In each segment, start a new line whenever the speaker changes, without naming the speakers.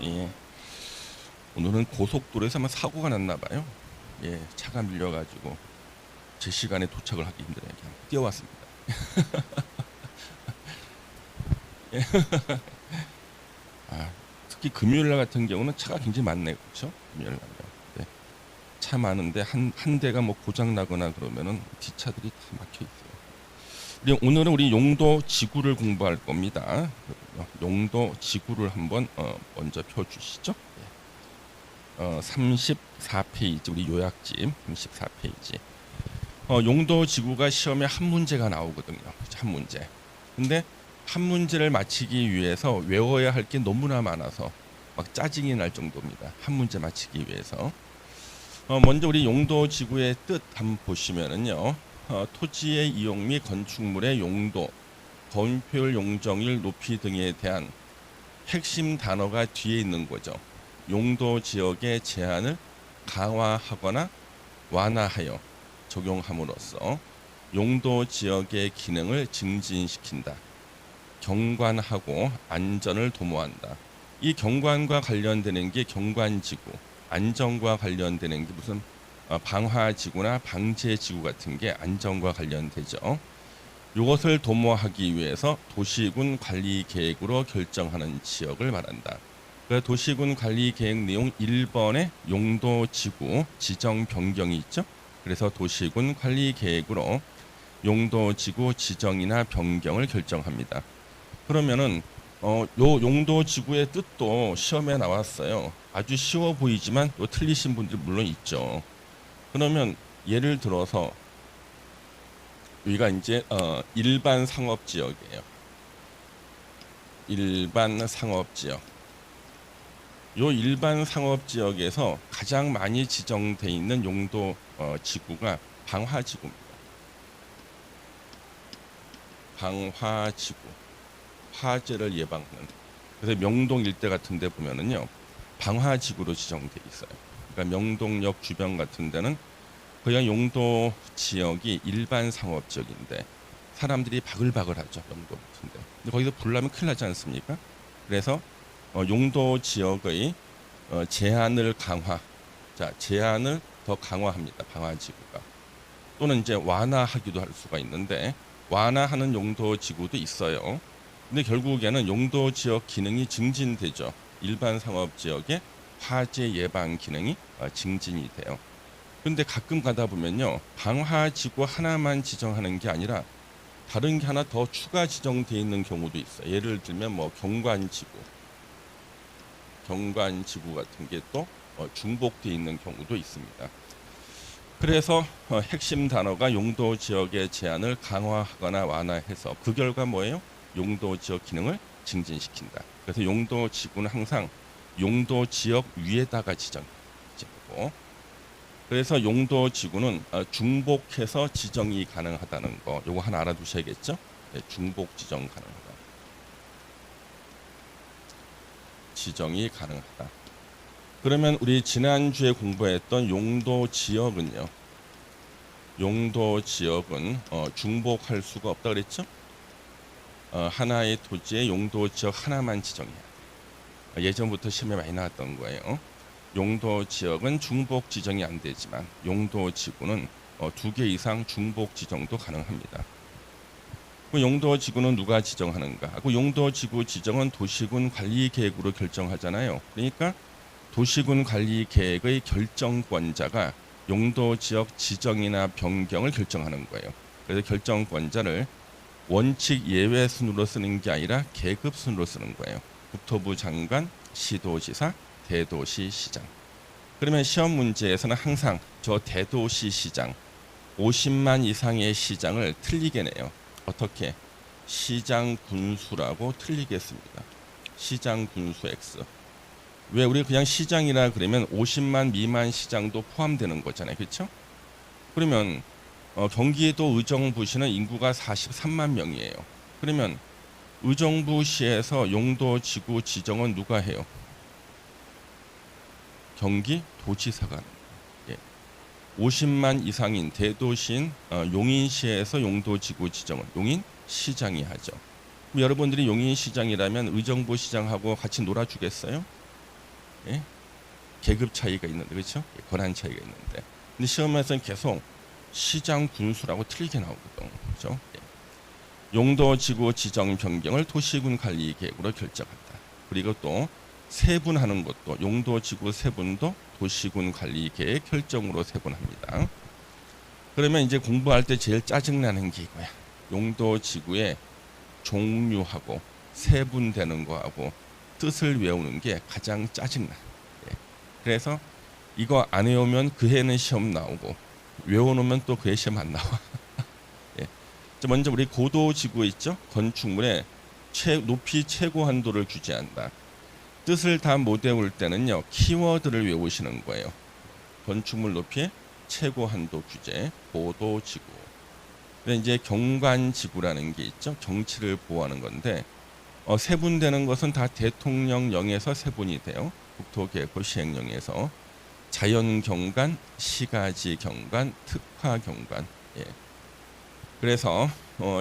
예. 오늘은 고속도로에서 아마 사고가 났나 봐요. 예, 차가 밀려가지고 제 시간에 도착을 하기 힘들어요. 그냥 뛰어왔습니다. 예. 특히 금요일 날 같은 경우는 차가 굉장히 많네요. 그렇죠? 금요일 날요. 네. 차 많은데 한 대가 뭐 고장 나거나 그러면은 뒷차들이 다 막혀 있어요. 오늘은 우리 용도 지구를 공부할 겁니다. 용도 지구를 한번 먼저 펴주시죠. 34페이지 우리 요약집 34페이지. 용도 지구가 시험에 한 문제가 나오거든요. 한 문제. 근데 한 문제를 맞히기 위해서 외워야 할 게 너무나 많아서 막 짜증이 날 정도입니다. 한 문제 맞히기 위해서. 먼저 우리 용도 지구의 뜻 한번 보시면은요. 토지의 이용 및 건축물의 용도, 건폐율, 용적률, 높이 등에 대한 핵심 단어가 뒤에 있는 거죠. 용도 지역의 제한을 강화하거나 완화하여 적용함으로써 용도 지역의 기능을 증진시킨다. 경관하고 안전을 도모한다. 이 경관과 관련되는 게 경관지구, 안전과 관련되는 게 무슨 방화지구나 방제지구 같은 게 안전과 관련되죠. 이것을 도모하기 위해서 도시군 관리 계획으로 결정하는 지역을 말한다. 그 도시군 관리 계획 내용 1번에 용도 지구 지정 변경이 있죠. 그래서 도시군 관리 계획으로 용도 지구 지정이나 변경을 결정합니다. 그러면은 요 용도 지구의 뜻도 시험에 나왔어요. 아주 쉬워 보이지만 또 틀리신 분들 물론 있죠. 그러면 예를 들어서 여기가 이제 일반 상업 지역이에요. 일반 상업 지역. 요 일반 상업 지역에서 가장 많이 지정돼 있는 용도 지구가 방화지구입니다. 방화지구. 화재를 예방하는. 그래서 명동 일대 같은 데 보면은요. 방화지구로 지정돼 있어요. 그러니까 명동역 주변 같은 데는 그냥 용도 지역이 일반 상업 지역인데 사람들이 바글바글하죠. 명도 같은데. 근데 거기서 불 나면 큰일 나지 않습니까? 그래서 용도 지역의 제한을 강화. 자, 제한을 더 강화합니다. 방화지구가. 또는 이제 완화하기도 할 수가 있는데 완화하는 용도 지구도 있어요. 근데 결국에는 용도 지역 기능이 증진되죠. 일반 상업 지역의 화재 예방 기능이 증진이 돼요. 근데 가끔 가다 보면요. 방화지구 하나만 지정하는 게 아니라 다른 게 하나 더 추가 지정되어 있는 경우도 있어요. 예를 들면 뭐 경관지구 같은 게 또 중복되어 있는 경우도 있습니다. 그래서 핵심 단어가 용도 지역의 제한을 강화하거나 완화해서 그 결과 뭐예요? 용도 지역 기능을 증진시킨다. 그래서 용도 지구는 항상 용도 지역 위에다가 지정하고 그래서 용도 지구는 중복해서 지정이 가능하다는 거 요거 하나 알아두셔야겠죠? 네, 중복 지정 가능하다. 지정이 가능하다. 그러면 우리 지난주에 공부했던 용도 지역은요. 용도 지역은 중복할 수가 없다 그랬죠? 하나의 토지의 용도 지역 하나만 지정해야 돼. 예전부터 시험에 많이 나왔던 거예요. 용도 지역은 중복 지정이 안 되지만 용도 지구는 2개 이상 중복 지정도 가능합니다. 그 용도 지구는 누가 지정하는가? 그 용도 지구 지정은 도시군 관리 계획으로 결정하잖아요. 그러니까 도시군 관리 계획의 결정권자가 용도 지역 지정이나 변경을 결정하는 거예요. 그래서 결정권자를 원칙 예외 순으로 쓰는 게 아니라 계급 순으로 쓰는 거예요. 국토부 장관, 시도지사, 대도시 시장. 그러면 시험 문제에서는 항상 저 대도시 시장 50만 이상의 시장을 틀리게 내요. 어떻게? 시장 군수라고 틀리게 씁니다. 시장 군수 X. 왜 우리 그냥 시장이라 그러면 50만 미만 시장도 포함되는 거잖아요. 그렇죠? 그러면 경기도 의정부시는 인구가 43만 명이에요. 그러면 의정부시에서 용도 지구 지정은 누가 해요? 경기도지사가 합니다. 예. 50만 이상인 대도시인 용인시에서 용도 지구 지정은 용인시장이 하죠. 여러분들이 용인시장이라면 의정부시장하고 같이 놀아주겠어요? 예? 계급 차이가 있는데 그렇죠? 권한 차이가 있는데 근데 시험에서는 계속 시장 군수라고 틀리게 나오거든. 그렇죠? 용도 지구 지정 변경을 도시군 관리 계획으로 결정한다. 그리고 또 세분하는 것도 용도 지구 세분도 도시군 관리 계획 결정으로 세분합니다. 그러면 이제 공부할 때 제일 짜증나는 게 이거야. 용도 지구의 종류하고 세분되는 거하고 뜻을 외우는 게 가장 짜증나. 예. 그래서 이거 안 외우면 그 해는 시험 나오고 외워놓으면 또 그 해 시험 안 나와. 예. 먼저 우리 고도 지구 있죠? 건축물의 높이 최고 한도를 규제한다. 뜻을 다 못 외울 때는요 키워드를 외우시는 거예요. 건축물 높이의 최고 한도 규제, 고도 지구. 근데 이제 경관 지구라는 게 있죠. 정치를 보호하는 건데 세분되는 것은 다 대통령령에서 세분이 돼요. 국토계획법 시행령에서 자연경관, 시가지경관, 특화경관. 예. 그래서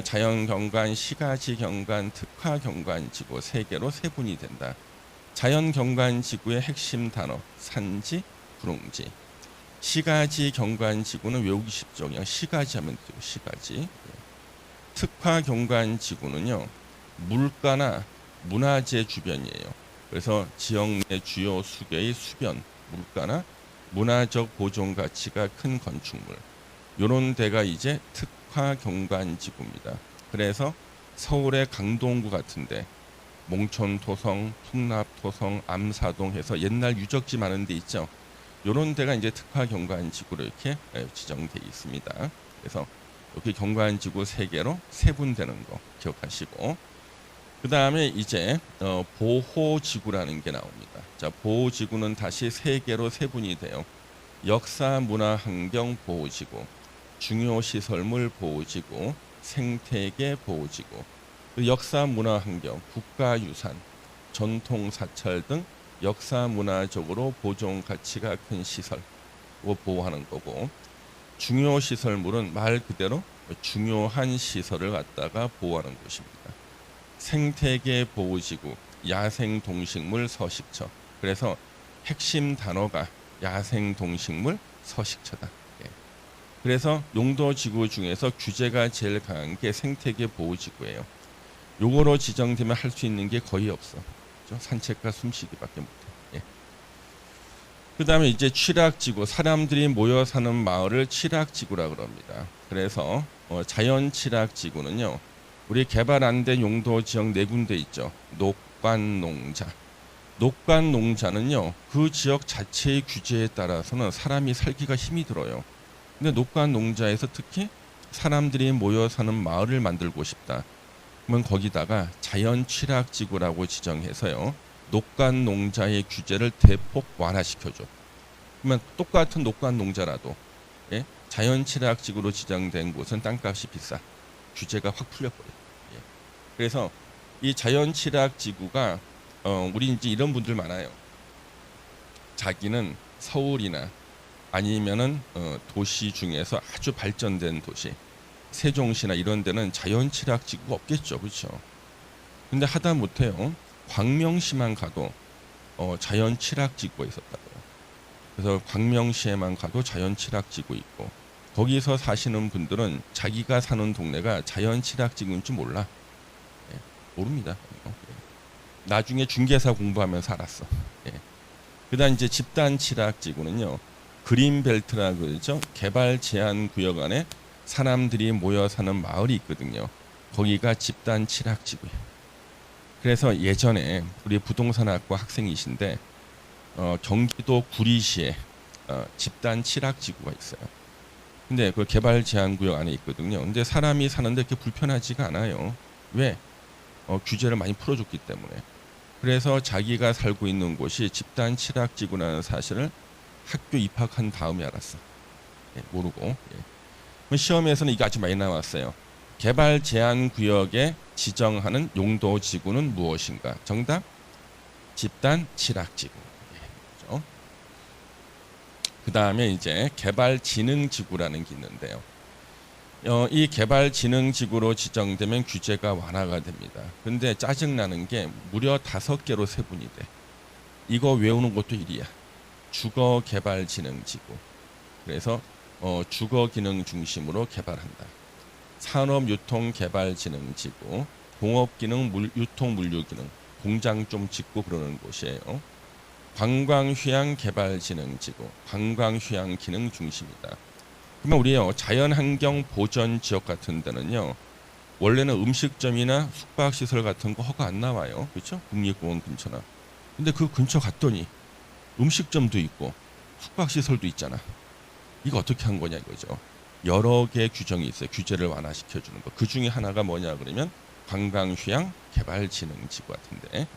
자연경관, 시가지경관, 특화경관 지구 세 개로 세분이 된다. 자연경관 지구의 핵심 단어 산지, 구릉지. 시가지경관 지구는 외우기 쉽죠. 그냥 시가지 하면 돼요. 시가지. 특화경관 지구는요 물가나 문화재 주변이에요. 그래서 지역 내 주요 수계의 수변, 물가나 문화적 보존 가치가 큰 건축물. 요런 데가 이제 특화경관 지구입니다. 그래서 서울의 강동구 같은데 몽촌토성, 풍납토성, 암사동 해서 옛날 유적지 많은 데 있죠. 요런 데가 이제 특화경관지구로 이렇게 지정되어 있습니다. 그래서 이렇게 경관지구 3개로 세분되는 거 기억하시고 그 다음에 이제 보호지구라는 게 나옵니다. 자, 보호지구는 다시 3개로 세분이 돼요. 역사, 문화, 환경 보호지구, 중요시설물 보호지구, 생태계 보호지구. 역사, 문화, 환경, 국가유산, 전통사찰 등 역사 문화적으로 보존 가치가 큰 시설 보호하는 거고 중요시설물은 말 그대로 중요한 시설을 갖다가 보호하는 것입니다. 생태계 보호지구, 야생동식물 서식처. 그래서 핵심 단어가 야생동식물 서식처다. 예. 그래서 용도지구 중에서 규제가 제일 강한 게 생태계 보호지구예요. 요거로 지정되면 할 수 있는 게 거의 없어. 산책과 숨쉬기밖에 못해. 예. 그 다음에 이제 취락지구, 사람들이 모여 사는 마을을 취락지구라 그럽니다. 그래서 자연 취락지구는요 우리 개발 안 된 용도 지역 4군데 있죠. 녹관농자. 녹관농자는요 그 지역 자체의 규제에 따라서는 사람이 살기가 힘이 들어요. 근데 녹관농자에서 특히 사람들이 모여 사는 마을을 만들고 싶다. 그러면 거기다가 자연 취락지구라고 지정해서요 녹관농자의 규제를 대폭 완화시켜줘. 그러면 똑같은 녹관농자라도 예? 자연 취락지구로 지정된 곳은 땅값이 비싸. 규제가 확 풀려버려. 예. 그래서 이 자연 취락지구가 우리 이제 이런 분들 많아요. 자기는 서울이나 아니면은 도시 중에서 아주 발전된 도시 세종시나 이런 데는 자연 취락지구가 없겠죠. 그렇죠? 근데 하다 못해요. 광명시만 가도 자연 취락지구가 있었다고요. 그래서 광명시에만 가도 자연 취락지구 있고 거기서 사시는 분들은 자기가 사는 동네가 자연 취락지구인 줄 몰라. 예, 모릅니다. 예. 나중에 중개사 공부하면서 알았어. 예. 그다음 이제 집단 취락지구는요. 그린벨트라 그러죠. 개발 제한 구역 안에 사람들이 모여 사는 마을이 있거든요. 거기가 집단 취락지구예요. 그래서 예전에 우리 부동산학과 학생이신데 경기도 구리시에 집단 취락지구가 있어요. 근데 그 개발 제한 구역 안에 있거든요. 근데 사람이 사는데 그렇게 불편하지가 않아요. 왜? 규제를 많이 풀어줬기 때문에. 그래서 자기가 살고 있는 곳이 집단 취락지구라는 사실을 학교 입학한 다음에 알았어. 예, 모르고. 예. 시험에서는 이거 아주 많이 나왔어요. 개발 제한 구역에 지정하는 용도 지구는 무엇인가? 정답 집단 취락지구. 예, 그렇죠? 그 다음에 이제 개발진흥지구라는 게 있는데요. 이 개발진흥지구로 지정되면 규제가 완화가 됩니다. 근데 짜증나는 게 무려 5개로 세분이 돼. 이거 외우는 것도 일이야. 주거개발진흥지구. 그래서 주거기능 중심으로 개발한다. 산업유통개발진흥지구, 공업기능, 유통물류기능, 공장 좀 짓고 그러는 곳이에요. 관광휴양개발진흥지구, 관광휴양기능 중심이다. 그러면 우리요 자연환경 보전 지역 같은 데는요 원래는 음식점이나 숙박시설 같은 거 허가 안 나와요. 그렇죠? 국립공원 근처나. 근데 그 근처 갔더니 음식점도 있고 숙박시설도 있잖아. 이거 어떻게 한 거냐 이거죠. 여러 개 규정이 있어요. 규제를 완화시켜 주는 거. 그 중에 하나가 뭐냐 그러면 관광휴양개발진흥지구 같은데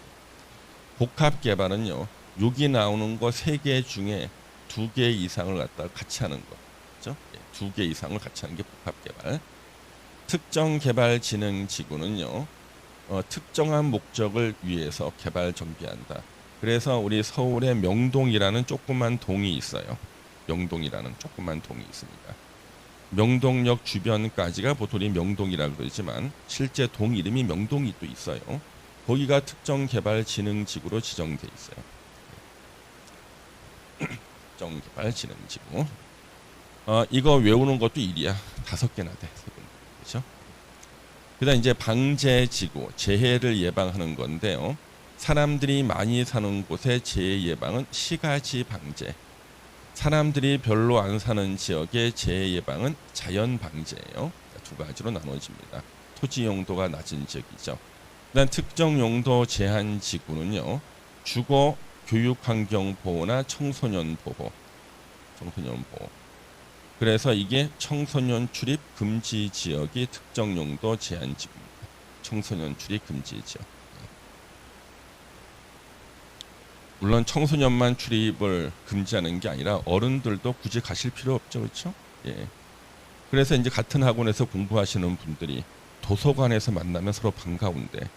복합개발은요. 여기 나오는 거 3개 중에 2개 이상을 갖다가 같이 하는 거. 그렇죠? 2개 이상을 같이 하는 게 복합개발. 특정개발진흥지구는요. 특정한 목적을 위해서 개발 정비한다. 그래서 우리 서울에 명동이라는 조그만 동이 있어요. 명동이라는 조그만 동이 있습니다. 명동역 주변까지가 보통 명동이라고 그러지만 실제 동 이름이 명동이 또 있어요. 거기가 특정개발진흥지구로 지정돼 있어요. 특정개발진흥지구. 이거 외우는 것도 일이야. 5개나 돼. 그렇죠? 그다음 이제 방제지구, 재해를 예방하는 건데요. 사람들이 많이 사는 곳의 재해 예방은 시가지 방제. 사람들이 별로 안 사는 지역의 재해 예방은 자연 방제예요. 2가지로 나눠집니다. 토지 용도가 낮은 지역이죠. 그다음 특정 용도 제한 지구는요. 주거, 교육 환경 보호나 청소년 보호. 청소년 보호. 그래서 이게 청소년 출입 금지 지역이 특정 용도 제한 지구입니다. 청소년 출입 금지 지역. 물론 청소년만 출입을 금지하는 게 아니라 어른들도 굳이 가실 필요 없죠, 그렇죠? 예. 그래서 이제 같은 학원에서 공부하시는 분들이 도서관에서 만나면 서로 반가운데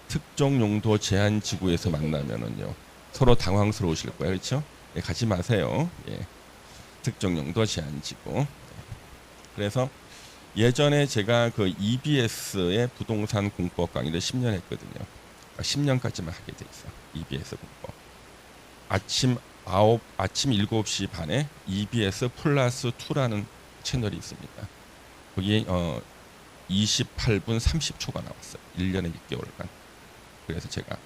특정 용도 제한 지구에서 만나면은요 서로 당황스러우실 거예요, 그렇죠? 예, 가지 마세요. 예. 특정 용도 제한 지구. 그래서 예전에 제가 그 EBS의 부동산 공법 강의를 10년 했거든요. 10년까지만 하게 돼 있어. EBS 공법. 아침 7시 반에 EBS 플러스 2라는 채널이 있습니다. 거기에 28분 30초가 나왔어요. 1년에 6개월간. 그래서 제가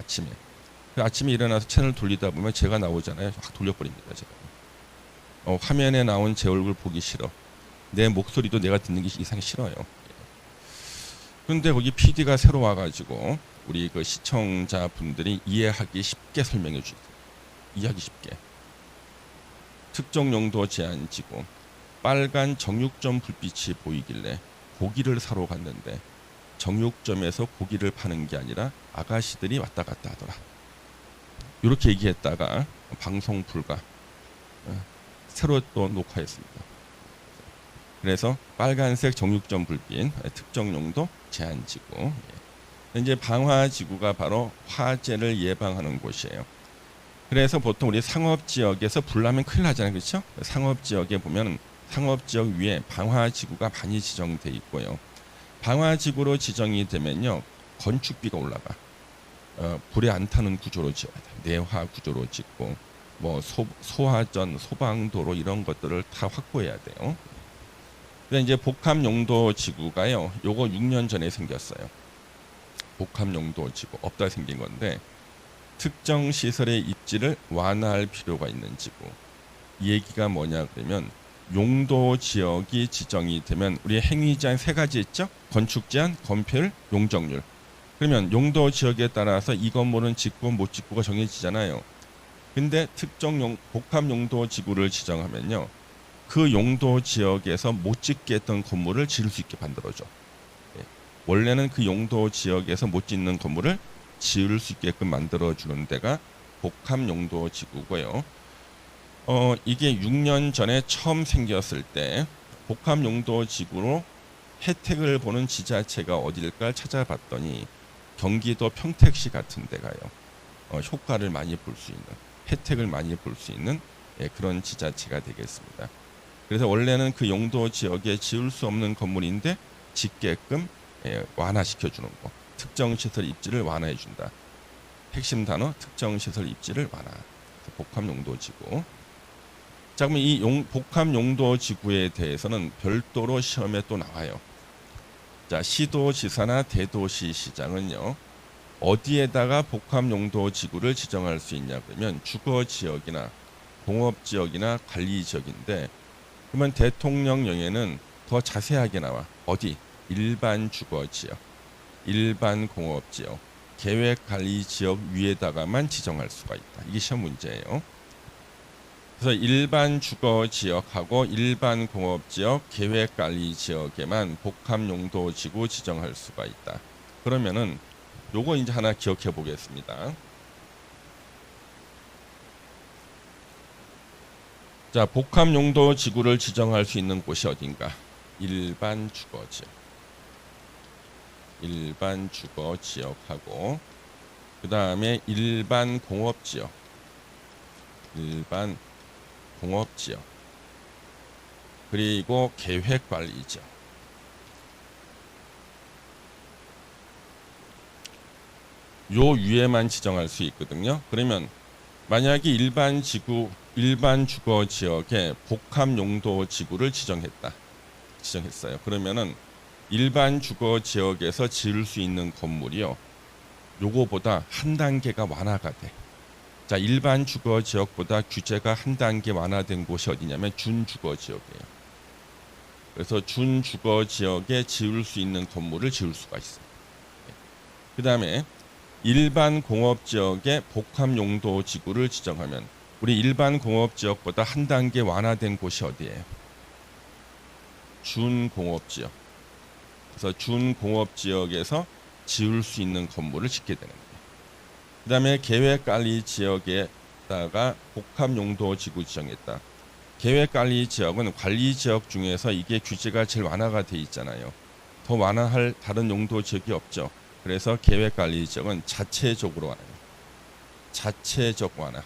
아침에 일어나서 채널 돌리다 보면 제가 나오잖아요. 확 돌려버립니다. 제가. 화면에 나온 제 얼굴 보기 싫어. 내 목소리도 내가 듣는 게 이상 싫어요. 그런데 거기 PD가 새로 와가지고 우리 그 시청자분들이 이해하기 쉽게 설명해 주세요. 이해하기 쉽게. 특정 용도 제한지구. 빨간 정육점 불빛이 보이길래 고기를 사러 갔는데 정육점에서 고기를 파는 게 아니라 아가씨들이 왔다 갔다 하더라. 이렇게 얘기했다가 방송 불가. 새로 또 녹화했습니다. 그래서 빨간색 정육점 불빛 특정 용도 제한지구. 이제 방화지구가 바로 화재를 예방하는 곳이에요. 그래서 보통 우리 상업지역에서 불나면 큰일 나잖아요. 그렇죠? 상업지역에 보면 상업지역 위에 방화지구가 많이 지정돼 있고요. 방화지구로 지정이 되면요. 건축비가 올라가. 불에 안 타는 구조로 지어야 돼. 내화 구조로 짓고 뭐 소화전, 소방도로 이런 것들을 다 확보해야 돼요. 근데 이제 복합용도지구가요. 요거 6년 전에 생겼어요. 복합용도지구 없다 생긴 건데 특정 시설의 입지를 완화할 필요가 있는 지구. 이 얘기가 뭐냐 그러면 용도 지역이 지정이 되면 우리 행위 제한 3가지 있죠? 건축 제한, 건폐율, 용적률. 그러면 용도 지역에 따라서 이 건물은 짓고 못 짓고가 정해지잖아요. 근데 특정 복합 용도 지구를 지정하면요. 그 용도 지역에서 못 짓게 했던 건물을 지을 수 있게 만들어줘. 원래는 그 용도 지역에서 못 짓는 건물을 지을 수 있게끔 만들어주는 데가 복합용도 지구고요. 이게 6년 전에 처음 생겼을 때 복합용도 지구로 혜택을 보는 지자체가 어딜까 찾아봤더니 경기도 평택시 같은 데가요. 효과를 많이 볼 수 있는, 혜택을 많이 볼 수 있는 그런 지자체가 되겠습니다. 그래서 원래는 그 용도 지역에 지을 수 없는 건물인데 짓게끔 완화시켜주는 거. 특정 시설 입지를 완화해 준다. 핵심 단어 특정 시설 입지를 완화. 복합용도지구. 자, 그러면 이 복합용도지구에 대해서는 별도로 시험에 또 나와요. 자, 시도지사나 대도시 시장은요, 어디에다가 복합용도지구를 지정할 수 있냐 그러면 주거지역이나 공업지역이나 관리지역인데, 그러면 대통령령에는 더 자세하게 나와. 어디? 일반 주거지역, 일반 공업지역, 계획관리지역 위에다가만 지정할 수가 있다. 이게 시험 문제예요. 그래서 일반 주거지역하고 일반 공업지역, 계획관리지역에만 복합용도지구 지정할 수가 있다. 그러면은 요거 이제 하나 기억해 보겠습니다. 자, 복합용도지구를 지정할 수 있는 곳이 어딘가? 일반 주거지역, 일반 주거지역하고 그 다음에 일반 공업지역, 일반 공업지역, 그리고 계획관리지역. 요 위에만 지정할 수 있거든요. 그러면 만약에 일반 주거 지역에 복합 용도 지구를 지정했어요. 그러면은 일반 주거 지역에서 지을 수 있는 건물이요, 요거보다 한 단계가 완화가 돼. 자, 일반 주거 지역보다 규제가 한 단계 완화된 곳이 어디냐면 준주거 지역이에요. 그래서 준주거 지역에 지을 수 있는 건물을 지을 수가 있어요. 그 다음에 일반 공업지역에 복합용도지구를 지정하면 우리 일반 공업지역보다 한 단계 완화된 곳이 어디예요? 준공업지역. 그래서 준공업지역에서 지을 수 있는 건물을 짓게 되는 거예요. 그 다음에 계획관리지역에다가 복합용도지구 지정했다. 계획관리지역은 관리지역 중에서 이게 규제가 제일 완화가 돼 있잖아요. 더 완화할 다른 용도지역이 없죠. 그래서 계획관리지역은 자체적으로 완화해요. 자체적 완화.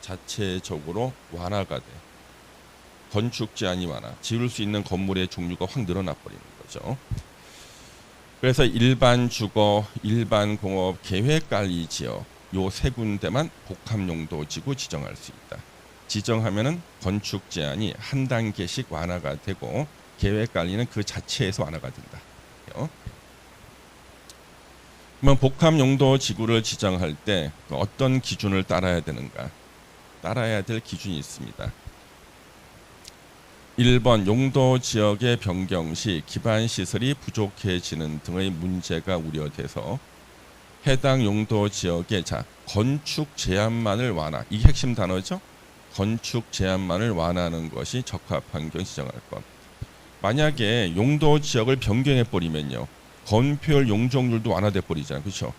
자체적으로 완화가 돼. 건축 제한이 완화. 지을 수 있는 건물의 종류가 확 늘어나 버리는 거죠. 그래서 일반 주거, 일반 공업, 계획관리지역 요 세 군데만 복합용도지구 지정할 수 있다. 지정하면은 건축 제한이 한 단계씩 완화가 되고 계획관리는 그 자체에서 완화가 된다. 그러면 복합용도지구를 지정할 때 어떤 기준을 따라야 되는가? 따라야 될 기준이 있습니다. 1번 용도지역의 변경 시 기반시설이 부족해지는 등의 문제가 우려돼서 해당 용도지역의 건축 제한만을 완화, 이게 핵심 단어죠? 건축 제한만을 완화하는 것이 적합한 경우 지정할 것. 만약에 용도지역을 변경해버리면요, 건폐율 용적률도 완화돼 버리잖아요. 그렇죠?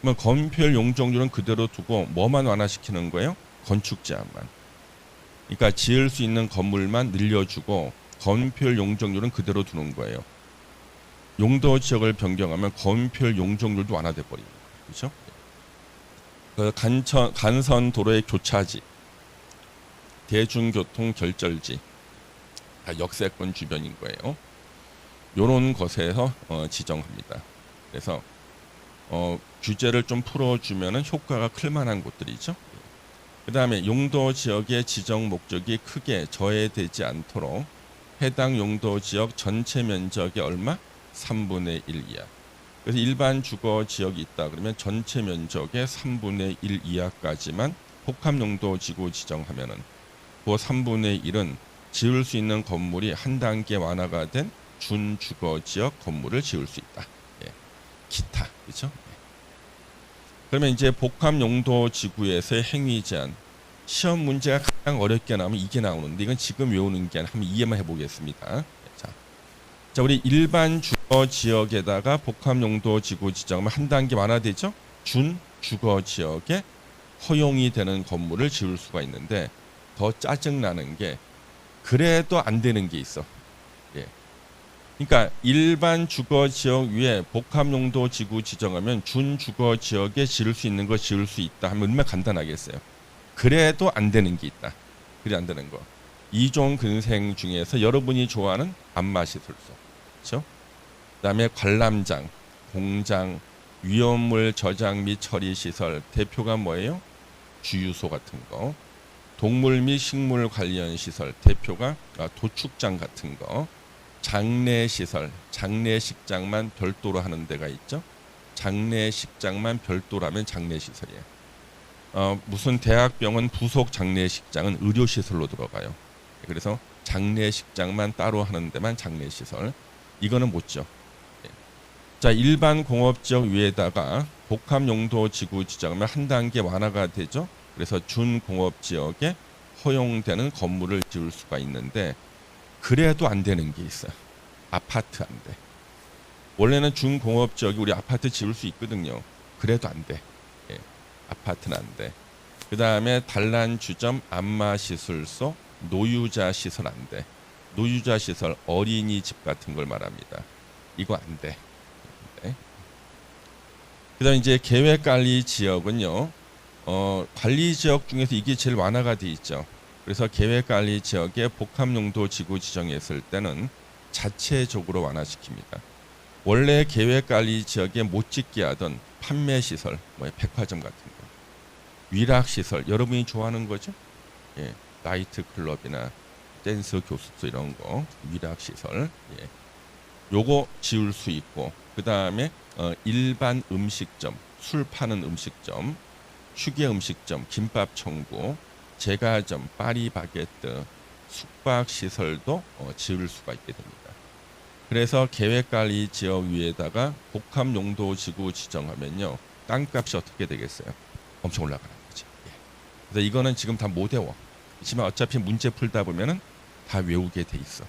그러면 건폐율 용적률은 그대로 두고 뭐만 완화시키는 거예요? 건축 제한만. 그러니까 지을 수 있는 건물만 늘려주고 건폐율 용적률은 그대로 두는 거예요. 용도 지역을 변경하면 건폐율 용적률도 완화돼 버립니다. 그렇죠? 그 간선 도로의 교차지, 대중교통 결절지, 다 역세권 주변인 거예요. 요런 것에서 지정합니다. 그래서 규제를 좀 풀어주면은 효과가 클 만한 곳들이죠. 그 다음에 용도 지역의 지정 목적이 크게 저해되지 않도록 해당 용도 지역 전체 면적의 얼마? 3분의 1 이하. 그래서 일반 주거 지역이 있다 그러면 전체 면적의 3분의 1 이하까지만 복합용도 지구 지정하면은 그 3분의 1은 지을 수 있는 건물이 한 단계 완화가 된 준주거 지역 건물을 지을 수 있다. 예. 기타, 그렇죠? 예. 그러면 이제 복합용도 지구에서의 행위 제한, 시험 문제가 가장 어렵게 나오면 이게 나오는데 이건 지금 외우는 게 아니라 한번 이해만 해보겠습니다. 자, 우리 일반 주거 지역에다가 복합용도 지구 지정하면 한 단계 완화되죠? 준주거 지역에 허용이 되는 건물을 지을 수가 있는데 더 짜증나는 게 그래도 안 되는 게 있어. 예. 그러니까 일반 주거 지역 위에 복합용도 지구 지정하면 준주거 지역에 지을 수 있는 거 지을 수 있다 하면 얼마나 간단하겠어요. 그래도 안 되는 게 있다. 그래 안 되는 거. 이종 근생 중에서 여러분이 좋아하는 안마시설소, 그렇죠? 그다음에 관람장, 공장, 위험물 저장 및 처리 시설 대표가 뭐예요? 주유소 같은 거, 동물 및 식물 관련 시설 대표가 도축장 같은 거, 장례시설, 장례식장만 별도로 하는 데가 있죠. 장례식장만 별도로 하면 장례시설이에요. 무슨 대학병원 부속 장례식장은 의료시설로 들어가요. 그래서 장례식장만 따로 하는 데만 장례시설. 이거는 못죠. 자, 일반 공업지역 위에다가 복합용도지구 지정하면 한 단계 완화가 되죠. 그래서 준공업지역에 허용되는 건물을 지을 수가 있는데 그래도 안 되는 게 있어요. 아파트 안 돼. 원래는 준공업지역이 우리 아파트 지을 수 있거든요. 그래도 안 돼. 예, 아파트는 안 돼. 그 다음에 단란주점, 안마시술소, 노유자시설 안 돼. 노유자시설, 어린이집 같은 걸 말합니다. 이거 안 돼. 그 다음에 이제 계획관리지역은요. 관리지역 중에서 이게 제일 완화가 돼 있죠. 그래서 계획관리지역에 복합용도지구 지정했을 때는 자체적으로 완화시킵니다. 원래 계획관리지역에 못 짓게 하던 판매시설, 백화점 같은 거, 위락시설, 여러분이 좋아하는 거죠? 예, 나이트클럽이나 댄스 교습소 이런 거, 위락시설, 예, 요거 지을 수 있고, 그 다음에 일반 음식점, 술 파는 음식점, 휴게 음식점, 김밥 천국, 제과점, 파리바게뜨, 숙박 시설도 지을 수가 있게 됩니다. 그래서 계획관리 지역 위에다가 복합용도지구 지정하면요, 땅값이 어떻게 되겠어요? 엄청 올라가는 거죠. 예. 그래서 이거는 지금 다 못 외워. 하지만 어차피 문제 풀다 보면은 다 외우게 돼 있어.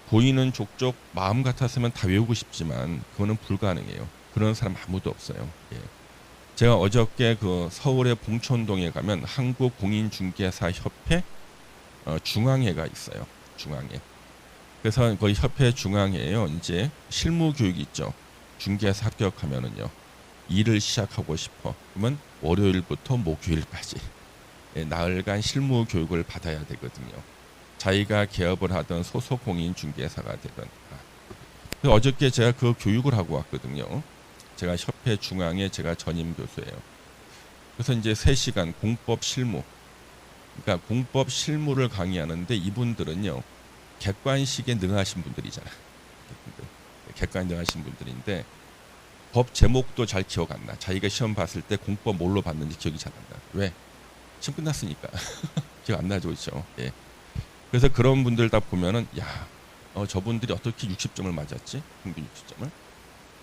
보이는 족족 마음 같았으면 다 외우고 싶지만 그거는 불가능해요. 그런 사람 아무도 없어요. 예. 제가 어저께 그 서울의 봉천동에 가면 한국공인중개사협회 중앙회가 있어요. 중앙회. 그래서 거기 협회 중앙회에요. 이제 실무 교육이 있죠. 중개사 합격하면은요. 일을 시작하고 싶어. 그러면 월요일부터 목요일까지 나흘간 실무 교육을 받아야 되거든요. 자기가 개업을 하던 소속 공인 중개사가 되던. 그래서 어저께 제가 그 교육을 하고 왔거든요. 제가 협회 중앙에 제가 전임 교수예요. 그래서 이제 3시간 공법 실무. 그러니까 공법 실무를 강의하는데 이분들은요. 객관식에 능하신 분들이잖아. 객관 능하신 분들인데 법 제목도 잘 기억 안 나. 자기가 시험 봤을 때 공법 뭘로 봤는지 기억이 잘 안 나. 왜? 시험 끝났으니까. 기억 안 나죠, 그렇죠? 예. 그래서 그런 분들 다 보면은 저분들이 어떻게 60점을 맞았지? 평균 60점을.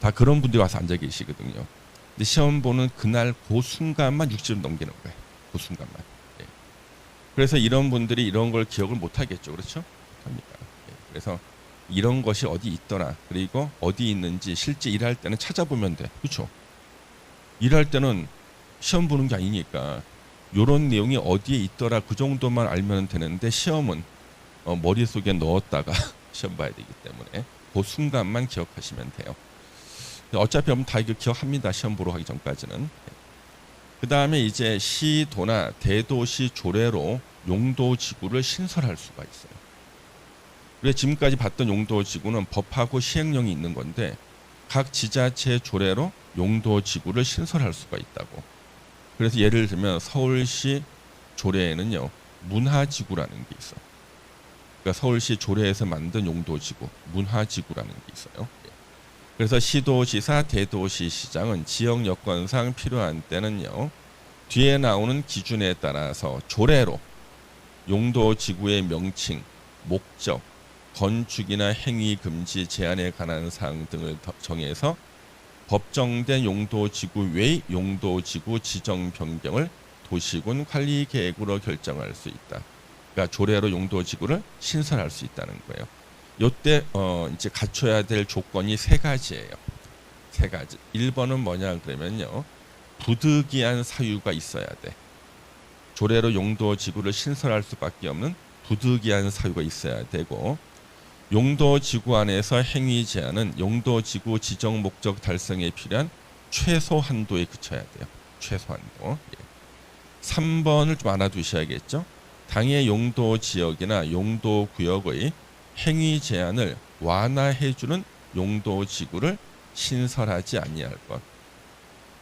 다 그런 분들이 와서 앉아 계시거든요. 근데 시험 보는 그날 그 순간만 60점 넘기는 거예요. 그 순간만. 예. 그래서 이런 분들이 이런 걸 기억을 못 하겠죠. 그렇죠? 못합니다. 예. 그래서 이런 것이 어디 있더라. 그리고 어디 있는지 실제 일할 때는 찾아보면 돼. 그렇죠? 일할 때는 시험 보는 게 아니니까 요런 내용이 어디에 있더라 그 정도만 알면 되는데 시험은 머릿속에 넣었다가 시험 봐야 되기 때문에 그 순간만 기억하시면 돼요. 어차피 다 이거 기억합니다. 시험 보러 가기 전까지는. 그 다음에 이제 시도나 대도시 조례로 용도지구를 신설할 수가 있어요. 우리가 지금까지 봤던 용도지구는 법하고 시행령이 있는 건데 각 지자체 조례로 용도지구를 신설할 수가 있다고. 그래서 예를 들면 서울시 조례에는요. 문화지구라는 게 있어. 그러니까 서울시 조례에서 만든 용도지구, 문화지구라는 게 있어요. 그래서 시도지사, 대도시시장은 지역 여건상 필요한 때는요. 뒤에 나오는 기준에 따라서 조례로 용도지구의 명칭, 목적, 건축이나 행위 금지 제한에 관한 사항 등을 정해서 법정된 용도지구 외의 용도지구 지정 변경을 도시군 관리계획으로 결정할 수 있다. 그러니까 조례로 용도지구를 신설할 수 있다는 거예요. 요때 이제 갖춰야 될 조건이 3가지예요. 3가지. 1번은 뭐냐 그러면요. 부득이한 사유가 있어야 돼. 조례로 용도지구를 신설할 수밖에 없는 부득이한 사유가 있어야 되고 용도지구 안에서 행위 제한은 용도지구 지정 목적 달성에 필요한 최소 한도에 그쳐야 돼요. 최소 한도. 3번을 좀 알아두셔야겠죠. 당해 용도 지역이나 용도 구역의 행위 제한을 완화해주는 용도지구를 신설하지 아니할 것.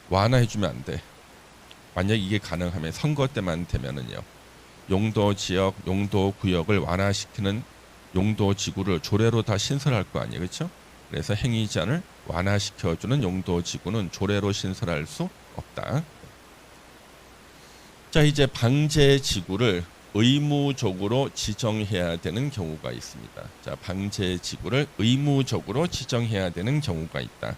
완화해주면 안 돼. 만약 이게 가능하면 선거 때만 되면은요. 용도 지역, 용도 구역을 완화시키는 용도 지구를 조례로 다 신설할 거 아니에요. 그렇죠? 그래서 행위 제한을 완화시켜주는 용도 지구는 조례로 신설할 수 없다. 자, 이제 방제 지구를 의무적으로 지정해야 되는 경우가 있습니다. 자, 방제 지구를 의무적으로 지정해야 되는 경우가 있다.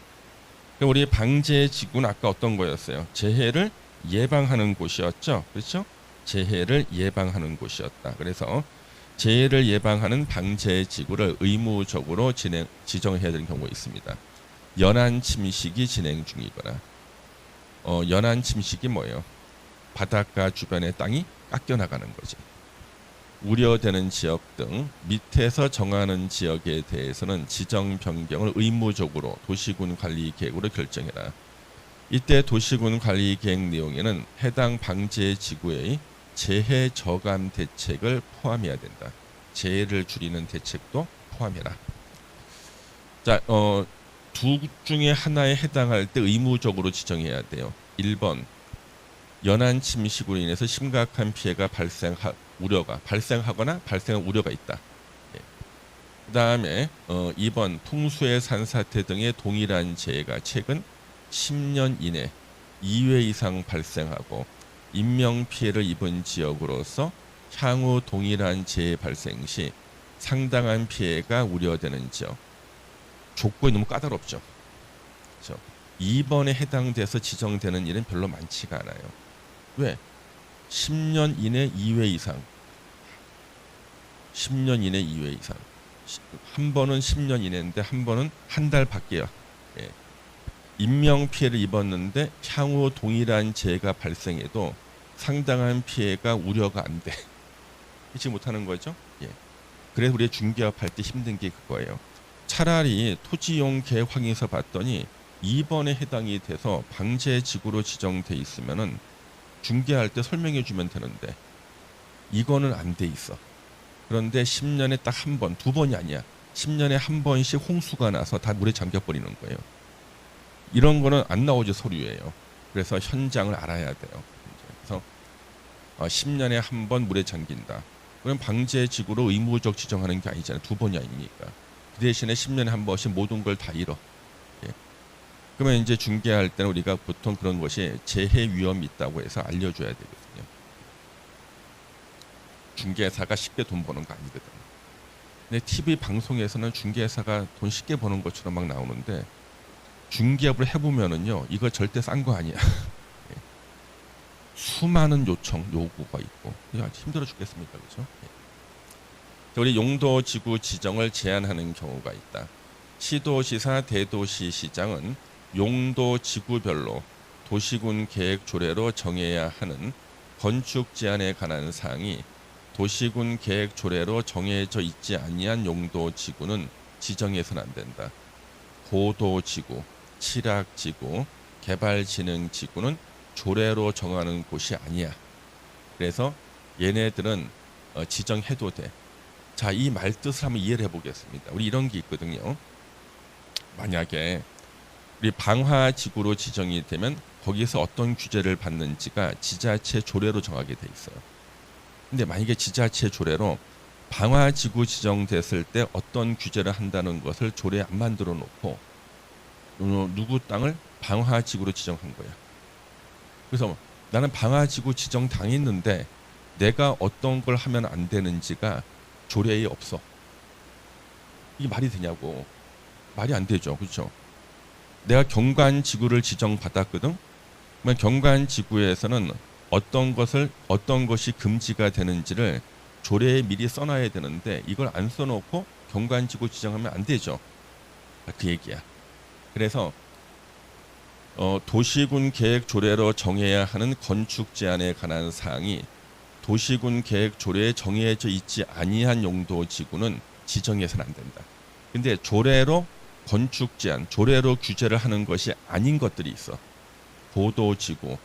우리 방제 지구는 아까 어떤 거였어요? 재해를 예방하는 곳이었죠. 그렇죠? 재해를 예방하는 곳이었다. 그래서 재해를 예방하는 방제 지구를 의무적으로 지정해야 되는 경우가 있습니다. 연안 침식이 진행 중이거나 연안 침식이 뭐예요? 바닷가 주변의 땅이 깎여 나가는 거죠. 우려되는 지역 등 밑에서 정하는 지역에 대해서는 지정 변경을 의무적으로 도시군 관리 계획으로 결정해라. 이때 도시군 관리 계획 내용에는 해당 방제 지구의 재해 저감 대책을 포함해야 된다. 재해를 줄이는 대책도 포함해라. 자, 두 중에 하나에 해당할 때 의무적으로 지정해야 돼요. 1번 연안 침식으로 인해서 심각한 피해가 발생하거나 발생할 우려가 있다. 예. 그다음에 2번 풍수의 산사태 등의 동일한 재해가 최근 10년 이내 2회 이상 발생하고 인명 피해를 입은 지역으로서 향후 동일한 재해 발생 시 상당한 피해가 우려되는 지역. 조건이 너무 까다롭죠. 그렇죠? 2번에 해당돼서 지정되는 일은 별로 많지가 않아요. 왜? 10년 이내 2회 이상. 10년 이내 2회 이상. 한 번은 10년 이내인데 한 번은 한 달 밖에요. 예. 인명 피해를 입었는데 향후 동일한 재해가 발생해도 상당한 피해가 우려가 안 돼. 잊지 못하는 거죠. 예. 그래서 우리 중개업할 때 힘든 게 그거예요. 차라리 토지용 계획 확인서 봤더니 2번에 해당이 돼서 방제 지구로 지정돼 있으면은 중개할 때 설명해 주면 되는데 이거는 안 돼 있어. 그런데 10년에 딱 한 번, 두 번이 아니야. 10년에 한 번씩 홍수가 나서 다 물에 잠겨 버리는 거예요. 이런 거는 안 나오죠, 서류예요. 그래서 현장을 알아야 돼요. 그래서 10년에 한 번 물에 잠긴다. 그럼 방제 지구로 의무적 지정하는 게 아니잖아요. 두 번이 아니니까. 그 대신에 10년에 한 번씩 모든 걸 다 잃어. 예. 그러면 이제 중개할 때는 우리가 보통 그런 것이 재해 위험이 있다고 해서 알려줘야 되거든요. 중개사가 쉽게 돈 버는 거 아니거든. 근데 TV 방송에서는 중개사가 돈 쉽게 버는 것처럼 막 나오는데 중개업을 해보면은요, 이거 절대 싼 거 아니야. 예. 수많은 요청, 요구가 있고 힘들어 죽겠습니까, 그렇죠? 예. 우리 용도 지구 지정을 제한하는 경우가 있다. 시도시사 대도시시장은 용도 지구별로 도시군 계획 조례로 정해야 하는 건축 제한에 관한 사항이 도시군 계획 조례로 정해져 있지 아니한 용도 지구는 지정해서는 안 된다. 고도 지구, 칠악 지구, 개발 진흥 지구는 조례로 정하는 곳이 아니야. 그래서 얘네들은 지정해도 돼. 자, 이 말 뜻을 한번 이해를 해보겠습니다. 우리 이런 게 있거든요. 만약에 우리 방화 지구로 지정이 되면 거기서 어떤 규제를 받는지가 지자체 조례로 정하게 돼 있어요. 근데 만약에 지자체 조례로 방화 지구 지정됐을 때 어떤 규제를 한다는 것을 조례에 안 만들어 놓고 누구 땅을 방화 지구로 지정한 거야. 그래서 나는 방화 지구 지정 당했는데 내가 어떤 걸 하면 안 되는지가 조례에 없어. 이게 말이 되냐고. 말이 안 되죠. 그렇죠? 내가 경관지구를 지정받았거든. 그러면 경관지구에서는 어떤 것이 금지가 되는지를 조례에 미리 써놔야 되는데 이걸 안 써놓고 경관지구 지정하면 안 되죠. 그 얘기야. 그래서 도시군 계획 조례로 정해야 하는 건축 제한에 관한 사항이 도시군 계획 조례에 정해져 있지 아니한 용도 지구는 지정해서는 안 된다. 근데 조례로 건축 제한, 조례로 규제를 하는 것이 아닌 것들이 있어. 보도지구,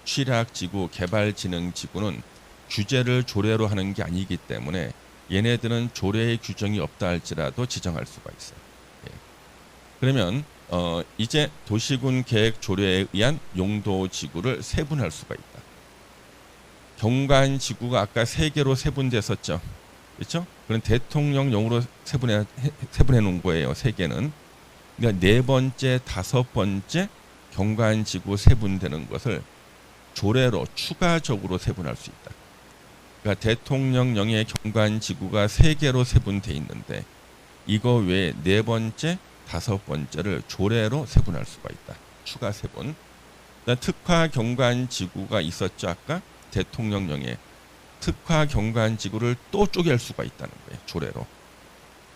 취락지구, 개발진흥지구는 규제를 조례로 하는 게 아니기 때문에 얘네들은 조례의 규정이 없다 할지라도 지정할 수가 있어요. 예. 그러면 이제 도시군 계획 조례에 의한 용도지구를 세분할 수가 있다. 경관지구가 아까 세 개로 세분됐었죠. 그렇죠? 그런 대통령령으로 세분해 놓은 거예요. 세 개는. 그러니까 네 번째, 다섯 번째 경관지구 세분되는 것을 조례로 추가적으로 세분할 수 있다. 그러니까 대통령령의 경관지구가 세 개로 세분돼 있는데 이거 외에 네 번째, 다섯 번째를 조례로 세분할 수가 있다. 추가 세분. 그러니까 특화 경관지구가 있었죠. 아까 대통령령에 특화 경관지구를 또 쪼갤 수가 있다는 거예요. 조례로.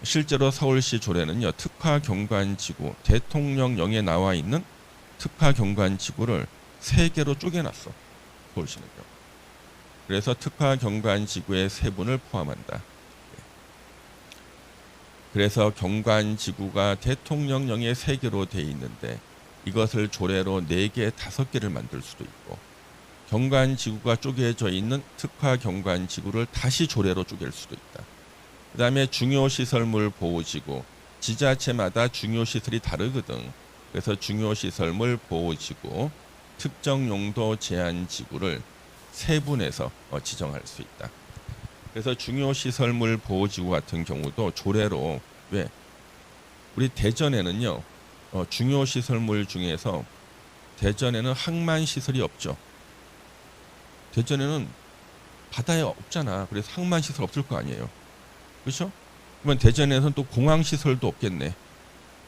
실제로 서울시 조례는요. 특화 경관지구 대통령령에 나와 있는 특화 경관지구를 세 개로 쪼개놨어. 서울시는요. 그래서 특화 경관지구의 세분을 포함한다. 그래서 경관지구가 대통령령에 세 개로 돼 있는데 이것을 조례로 4개, 5개를 만들 수도 있고 경관지구가 쪼개져 있는 특화 경관지구를 다시 조례로 쪼갤 수도 있다. 그 다음에 중요시설물 보호지구, 지자체마다 중요시설이 다르거든. 그래서 중요시설물 보호지구, 특정용도 제한지구를 세분해서 지정할 수 있다. 그래서 중요시설물 보호지구 같은 경우도 조례로 왜 우리 대전에는요 중요시설물 중에서 대전에는 항만시설이 없죠. 대전에는 바다에 없잖아. 그래서 항만시설 없을 거 아니에요. 그렇죠? 그러면 대전에서는 또 공항시설도 없겠네.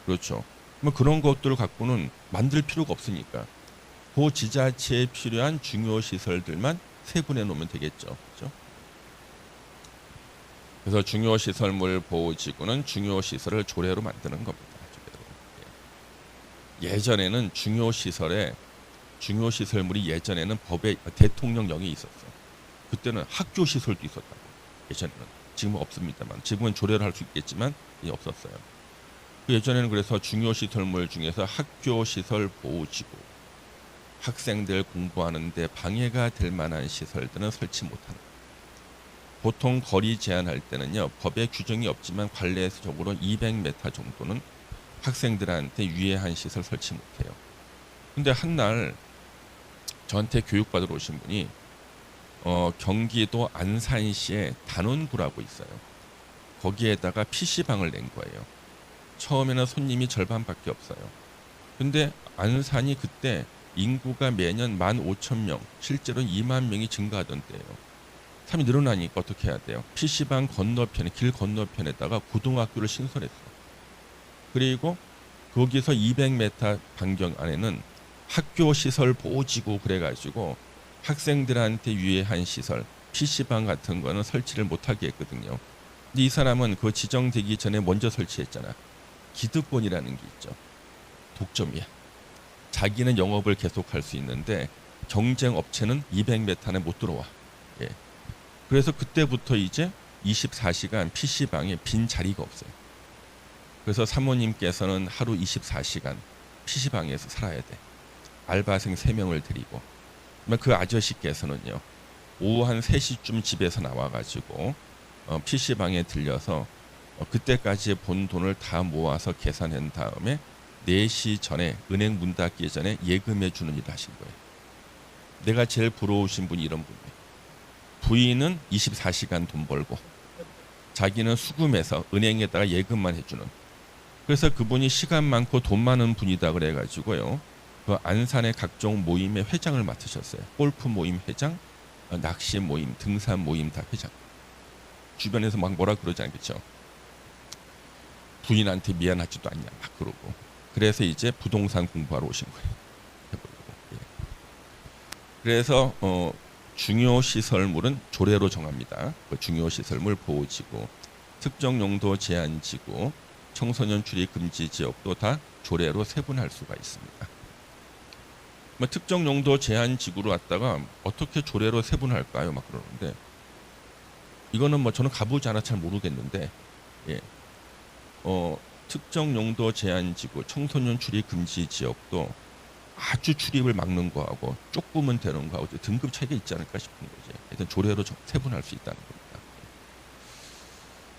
그렇죠. 그러면 그런 것들을 갖고는 만들 필요가 없으니까 그 지자체에 필요한 중요시설들만 세분해 놓으면 되겠죠. 그렇죠? 그래서 중요시설물 보호지구는 중요시설을 조례로 만드는 겁니다. 예전에는 중요시설물이 예전에는 법에 대통령령이 있었어. 그때는 학교시설도 있었다고. 예전에는. 지금은 없습니다만. 지금은 조례를 할 수 있겠지만 없었어요. 예전에는 그래서 중요시설물 중에서 학교시설 보호지구, 학생들 공부하는 데 방해가 될 만한 시설들은 설치 못하는. 보통 거리 제한할 때는요. 법에 규정이 없지만 관례적으로 200m 정도는 학생들한테 유해한 시설 설치 못해요. 근데 한날 저한테 교육받으러 오신 분이 경기도 안산시에 단원구라고 있어요. 거기에다가 PC방을 낸 거예요. 처음에는 손님이 절반밖에 없어요. 근데 안산이 그때 인구가 매년 15,000명, 실제로는 2만 명이 증가하던 때예요. 사람이 늘어나니까 어떻게 해야 돼요? PC방 건너편에, 길 건너편에다가 고등학교를 신설했어. 그리고 거기서 200m 반경 안에는 학교시설 보호지구 그래가지고 학생들한테 유해한 시설, PC방 같은 거는 설치를 못하게 했거든요. 근데 이 사람은 그 지정되기 전에 먼저 설치했잖아. 기득권이라는 게 있죠. 독점이야. 자기는 영업을 계속할 수 있는데 경쟁 업체는 200m 안에 못 들어와. 예. 그래서 그때부터 이제 24시간 PC방에 빈 자리가 없어요. 그래서 사모님께서는 하루 24시간 PC방에서 살아야 돼. 알바생 3명을 데리고. 그 아저씨께서는요. 오후 한 3시쯤 집에서 나와가지고 PC방에 들려서 그때까지 본 돈을 다 모아서 계산한 다음에 4시 전에 은행 문 닫기 전에 예금해 주는 일을 하신 거예요. 내가 제일 부러우신 분이 이런 분이에요. 부인은 24시간 돈 벌고 자기는 수금해서 은행에다가 예금만 해주는. 그래서 그분이 시간 많고 돈 많은 분이다 그래가지고요. 그 안산의 각종 모임의 회장을 맡으셨어요. 골프 모임 회장, 낚시 모임, 등산 모임 다 회장. 주변에서 막 뭐라 그러지 않겠죠. 부인한테 미안하지도 않냐 막 그러고. 그래서 이제 부동산 공부하러 오신 거예요. 예. 그래서 중요시설물은 조례로 정합니다. 그 중요시설물 보호지구, 특정용도 제한지구, 청소년 출입 금지 지역도 다 조례로 세분할 수가 있습니다. 특정용도 제한지구로 왔다가 어떻게 조례로 세분할까요? 막 그러는데 이거는 저는 가보지 않아 잘 모르겠는데 예. 특정용도 제한지구, 청소년 출입 금지 지역도 아주 출입을 막는 거하고 조금은 되는 거하고 등급 차이가 있지 않을까 싶은 거지. 일단 조례로 세분할 수 있다는 겁니다.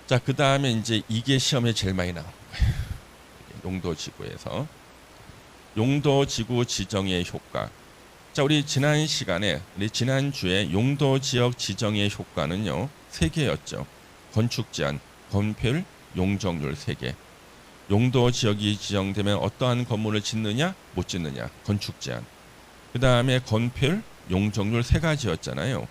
자, 그 다음에 이제 이게 시험에 제일 많이 나오는 거예요. 용도지구에서 용도지구 지정의 효과. 자, 우리 지난 시간에 우리 지난주에 용도 지역 지정의 효과는요. 3개였죠. 건축 제한, 건폐율, 용적률 3개. 용도 지역이 지정되면 어떠한 건물을 짓느냐, 못 짓느냐, 건축 제한. 그다음에 건폐율, 용적률 3가지였잖아요.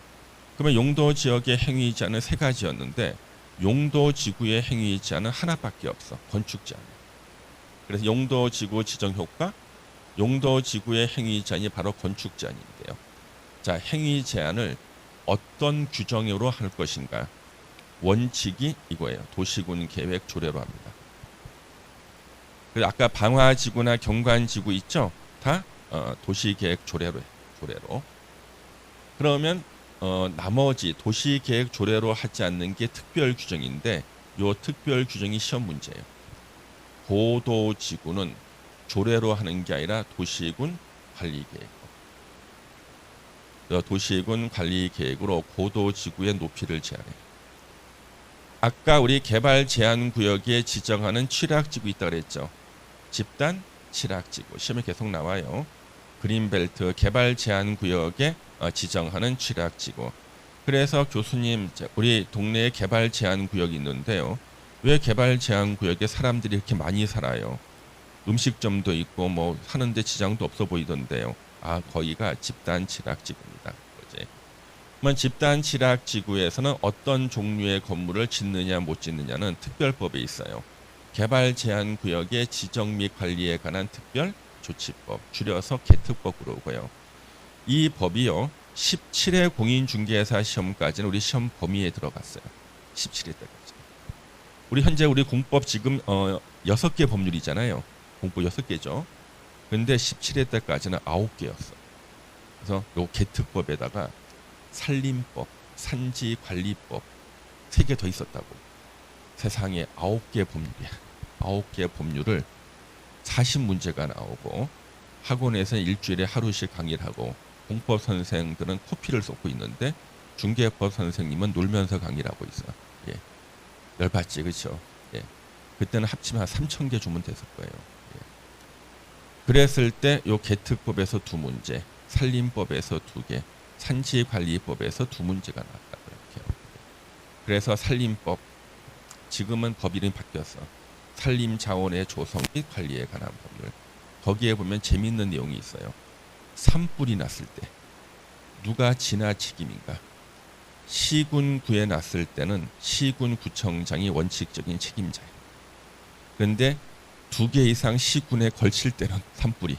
그러면 용도 지역의 행위 제한은 3가지였는데 용도 지구의 행위 제한은 하나밖에 없어. 건축 제한. 그래서 용도 지구 지정 효과, 용도 지구의 행위 제한이 바로 건축 제한인데요. 자, 행위 제한을 어떤 규정으로 할 것인가? 원칙이 이거예요. 도시군 계획 조례로 합니다. 그래서 아까 방화지구나 경관지구 있죠? 다 도시계획 조례로. 그러면 나머지 도시계획 조례로 하지 않는 게 특별 규정인데 요 특별 규정이 시험 문제예요. 고도지구는 조례로 하는 게 아니라 도시군 관리계획. 도시군 관리계획으로 고도지구의 높이를 제한해요. 아까 우리 개발 제한 구역에 지정하는 취락지구 있다 그랬죠. 집단 취락지구 시험에 계속 나와요. 그린벨트 개발 제한 구역에 지정하는 취락지구. 그래서 교수님, 우리 동네에 개발 제한 구역이 있는데요. 왜 개발 제한 구역에 사람들이 이렇게 많이 살아요? 음식점도 있고 뭐 사는데 지장도 없어 보이던데요. 아, 거기가 집단 취락지구입니다. 그러면 집단 취락지구에서는 어떤 종류의 건물을 짓느냐 못 짓느냐는 특별법에 있어요. 개발 제한 구역의 지정 및 관리에 관한 특별 조치법, 줄여서 개특법으로 오고요. 이 법이요 17회 공인중개사 시험까지는 우리 시험 범위에 들어갔어요. 17회 때까지. 우리 현재 우리 공법 지금 6개 법률이잖아요. 공법 6개죠. 근데 17회 때까지는 9개였어. 그래서 요 개특법에다가 산림법, 산지관리법 3개 더 있었다고. 세상에 9개 법률이야. 9개 법률을 40문제가 나오고 학원에서는 일주일에 하루씩 강의를 하고 공법 선생들은 코피를 쏟고 있는데 중개법 선생님은 놀면서 강의를 하고 있어. 예. 열받지, 그렇죠? 예. 그때는 합치면 한 3,000개 주문 됐을 거예요. 예. 그랬을 때 요 개특법에서 2문제, 산림법에서 2개, 산지관리법에서 2문제가 나왔다고 이렇게. 그래서 산림법 지금은 법 이름이 바뀌었어. 산림자원의 조성 및 관리에 관한 법률. 거기에 보면 재미있는 내용이 있어요. 산불이 났을 때 누가 지나책임인가? 시군구에 났을 때는 시군구청장이 원칙적인 책임자예요. 그런데 2개 이상 시군에 걸칠 때는 산불이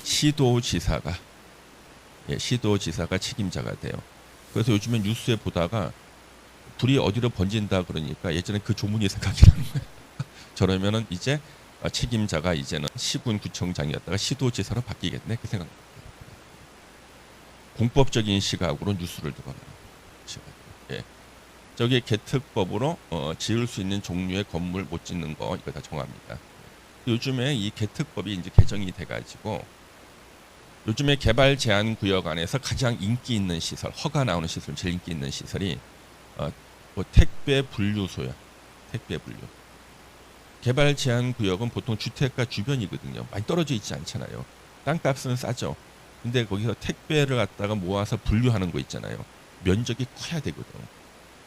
시도지사가 책임자가 돼요. 그래서 요즘에 뉴스에 보다가 불이 어디로 번진다 그러니까 예전에 그 조문이 생각이 나는 거예요. 저러면은 이제 책임자가 이제는 시군구청장이었다가 시도지사로 바뀌겠네 그 생각. 공법적인 시각으로 뉴스를 들어요. 예. 저기 개특법으로 지을 수 있는 종류의 건물 못 짓는 거 이거 다 정합니다. 요즘에 이 개특법이 이제 개정이 돼가지고 요즘에 개발 제한 구역 안에서 가장 인기 있는 시설, 허가 나오는 시설, 제일 인기 있는 시설이 뭐 택배 분류소야. 택배 분류. 개발 제한 구역은 보통 주택가 주변이거든요. 많이 떨어져 있지 않잖아요. 땅값은 싸죠. 근데 거기서 택배를 갖다가 모아서 분류하는 거 있잖아요. 면적이 커야 되거든.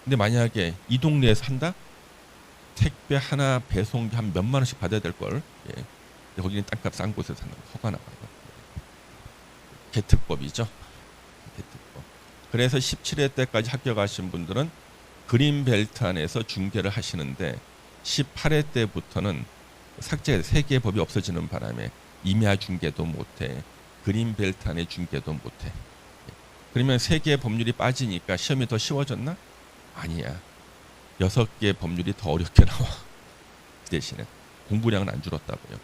근데 만약에 이 동네에 산다? 택배 하나 배송비 한 몇만 원씩 받아야 될 걸. 예. 근데 거기는 땅값 싼 곳에 사는 허가 나와요. 개특법이죠. 개특법. 그래서 17회 때까지 합격하신 분들은 그린벨트 안에서 중개를 하시는데 18회 때부터는 삭제 3개의 법이 없어지는 바람에 임야 중개도 못해. 그린벨트 안에 중개도 못해. 그러면 3개의 법률이 빠지니까 시험이 더 쉬워졌나? 아니야. 6개의 법률이 더 어렵게 나와. 대신에 공부량은 안 줄었다고요.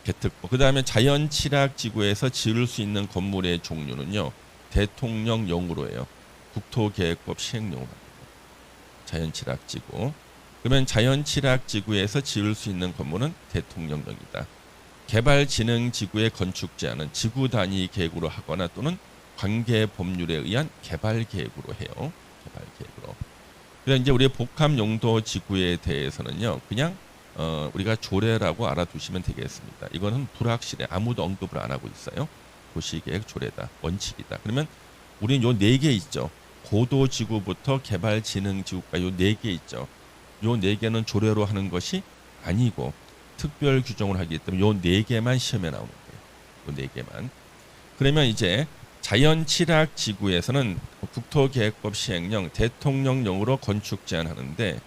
개특법. 그 다음에 자연취락지구에서 지을 수 있는 건물의 종류는요. 대통령령으로 해요. 국토계획법 시행령으로 합니다. 자연취락지구. 그러면 자연취락지구에서 지을 수 있는 건물은 대통령령이다. 개발진흥지구의 건축 제한은 지구 단위 계획으로 하거나 또는 관계 법률에 의한 개발 계획으로 해요. 개발 계획으로. 그래서 이제 우리 복합 용도 지구에 대해서는요. 그냥 우리가 조례라고 알아두시면 되겠습니다. 이거는 불확실해. 아무도 언급을 안 하고 있어요. 도시계획 조례다. 원칙이다. 그러면 우리는 요 4개 있죠. 고도지구부터 개발진흥지구까지 요 4개 있죠. 요 4개는 조례로 하는 것이 아니고 특별 규정을 하기 때문에 요 4개만 시험에 나오는 거예요. 요 4개만. 그러면 이제 자연취락지구에서는 국토계획법 시행령 대통령령으로 건축 제한하는데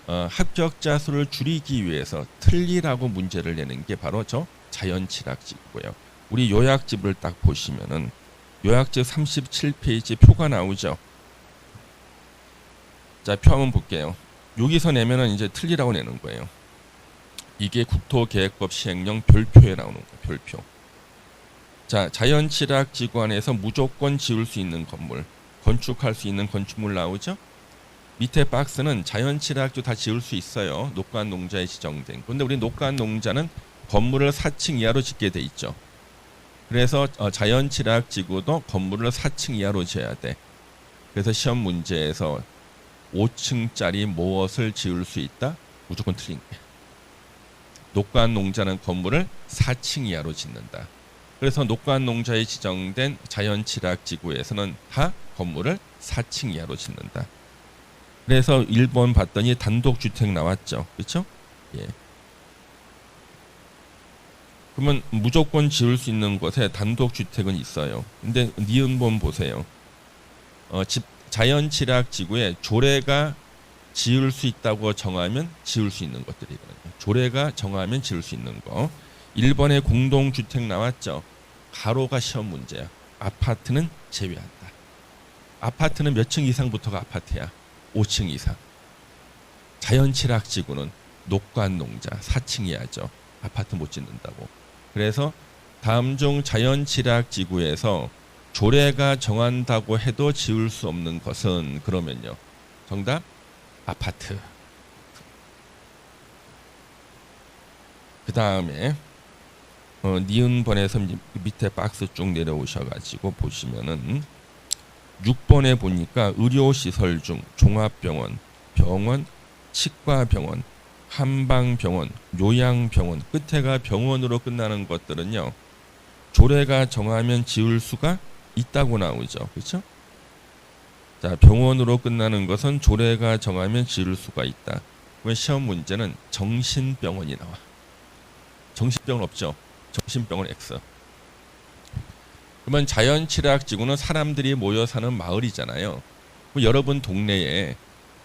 합격자 수를 줄이기 위해서 틀리라고 문제를 내는 게 바로 저 자연취락지구고요. 우리 요약집을 딱 보시면은 요약집 37페이지 표가 나오죠. 자, 표 한번 볼게요. 여기서 내면은 이제 틀리라고 내는 거예요. 이게 국토계획법 시행령 별표에 나오는 거예요. 별표. 자, 자연취락지구 안에서 무조건 지을 수 있는 건물, 건축할 수 있는 건축물 나오죠. 밑에 박스는 자연취락도 다 지을 수 있어요. 녹간농자에 지정된. 그런데 우리 녹간농자는 건물을 4층 이하로 짓게 돼 있죠. 그래서 자연취락지구도 건물을 4층 이하로 지어야 돼. 그래서 시험 문제에서 5층짜리 무엇을 지을 수 있다? 무조건 틀린 거야. 녹간농자는 건물을 4층 이하로 짓는다. 그래서 녹간농자에 지정된 자연취락지구에서는 다 건물을 4층 이하로 짓는다. 그래서 1번 봤더니 단독주택 나왔죠. 그렇죠? 예. 그러면 무조건 지을 수 있는 곳에 단독주택은 있어요. 근데 니은본 보세요. 자연취락지구에 조례가 지을 수 있다고 정하면 지을 수 있는 것들이거든요. 조례가 정하면 지을 수 있는 거. 1번에 공동주택 나왔죠. 가로가 시험 문제야. 아파트는 제외한다. 아파트는 몇 층 이상부터가 아파트야? 5층 이상. 자연취락지구는 녹간농자 4층 이하죠. 아파트 못 짓는다고. 그래서 다음 중 자연취락지구에서 조례가 정한다고 해도 지을 수 없는 것은 그러면요. 정답 아파트. 그 다음에 니은번에서 밑에 박스 쭉 내려오셔가지고 보시면은 6번에 보니까 의료시설 중 종합병원, 병원, 치과병원, 한방병원, 요양병원, 끝에가 병원으로 끝나는 것들은요. 조례가 정하면 지을 수가 있다고 나오죠. 그렇죠? 자, 병원으로 끝나는 것은 조례가 정하면 지을 수가 있다. 그러면 시험 문제는 정신병원이 나와. 정신병원 없죠? 정신병원 X. 그러면 자연취락지구는 사람들이 모여 사는 마을이잖아요. 여러분 동네에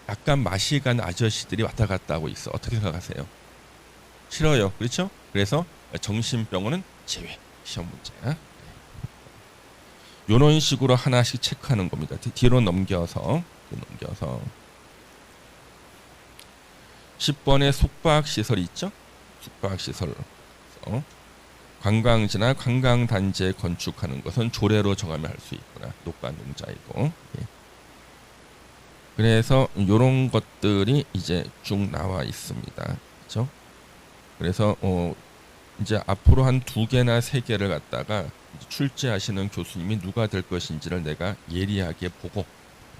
약간 맛이 간 아저씨들이 왔다 갔다 하고 있어. 어떻게 생각하세요? 싫어요. 그렇죠? 그래서 정신병원은 제외. 시험 문제야. 이런 식으로 하나씩 체크하는 겁니다. 뒤로 넘겨서 10번에 숙박시설 있죠? 숙박시설. 관광지나 관광단지에 건축하는 것은 조례로 정하면 할 수 있구나. 녹간농자이고. 예. 그래서 이런 것들이 이제 쭉 나와 있습니다. 그렇죠? 그래서 이제 앞으로 한 2개나 3개를 갖다가 출제하시는 교수님이 누가 될 것인지를 내가 예리하게 보고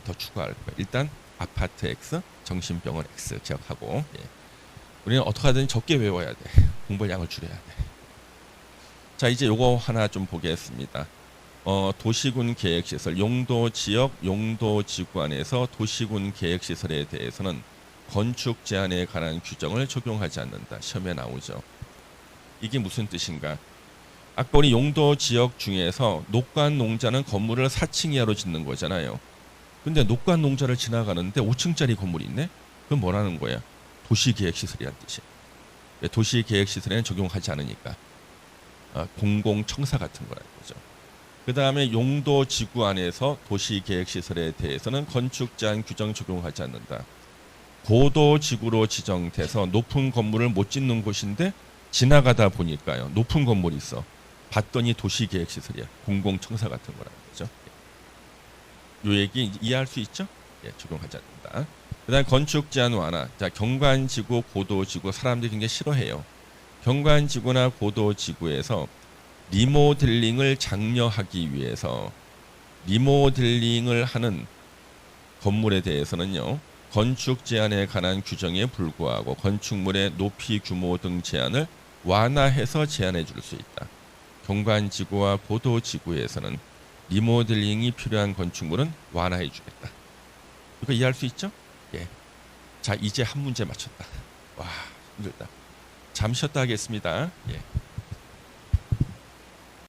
더 추가할 거예요. 일단 아파트 X, 정신병원 X 기억하고. 예. 우리는 어떻게 하든 적게 외워야 돼. 공부할 양을 줄여야 돼. 자, 이제 요거 하나 좀 보겠습니다. 도시군 계획시설, 용도지역, 용도지구 안에서 도시군 계획시설에 대해서는 건축 제한에 관한 규정을 적용하지 않는다. 시험에 나오죠. 이게 무슨 뜻인가? 아까 우리 용도지역 중에서 녹간농자는 건물을 4층 이하로 짓는 거잖아요. 근데 녹간농자를 지나가는데 5층짜리 건물이 있네? 그건 뭐라는 거야? 도시계획시설이란 뜻이야. 도시계획시설에는 적용하지 않으니까. 공공청사 같은 거라는 거죠. 그 다음에 용도지구 안에서 도시계획시설에 대해서는 건축 제한 규정 적용하지 않는다. 고도지구로 지정돼서 높은 건물을 못 짓는 곳인데 지나가다 보니까요. 높은 건물이 있어. 봤더니 도시계획시설이야. 공공청사 같은 거라는 거죠. 요 얘기 이해할 수 있죠? 예, 적용하지 않는다. 그 다음 건축 제한 완화. 자, 경관지구, 고도지구 사람들이 굉장히 싫어해요. 경관지구나 고도지구에서 리모델링을 장려하기 위해서 리모델링을 하는 건물에 대해서는요. 건축 제한에 관한 규정에 불구하고 건축물의 높이 규모 등 제한을 완화해서 제한해 줄 수 있다. 동반지구와 보도지구에서는 리모델링이 필요한 건축물은 완화해 주겠다. 이거 이해할 수 있죠? 예. 자, 이제 한 문제 맞췄다. 와, 힘들다. 잠시 쉬었다 하겠습니다. 예.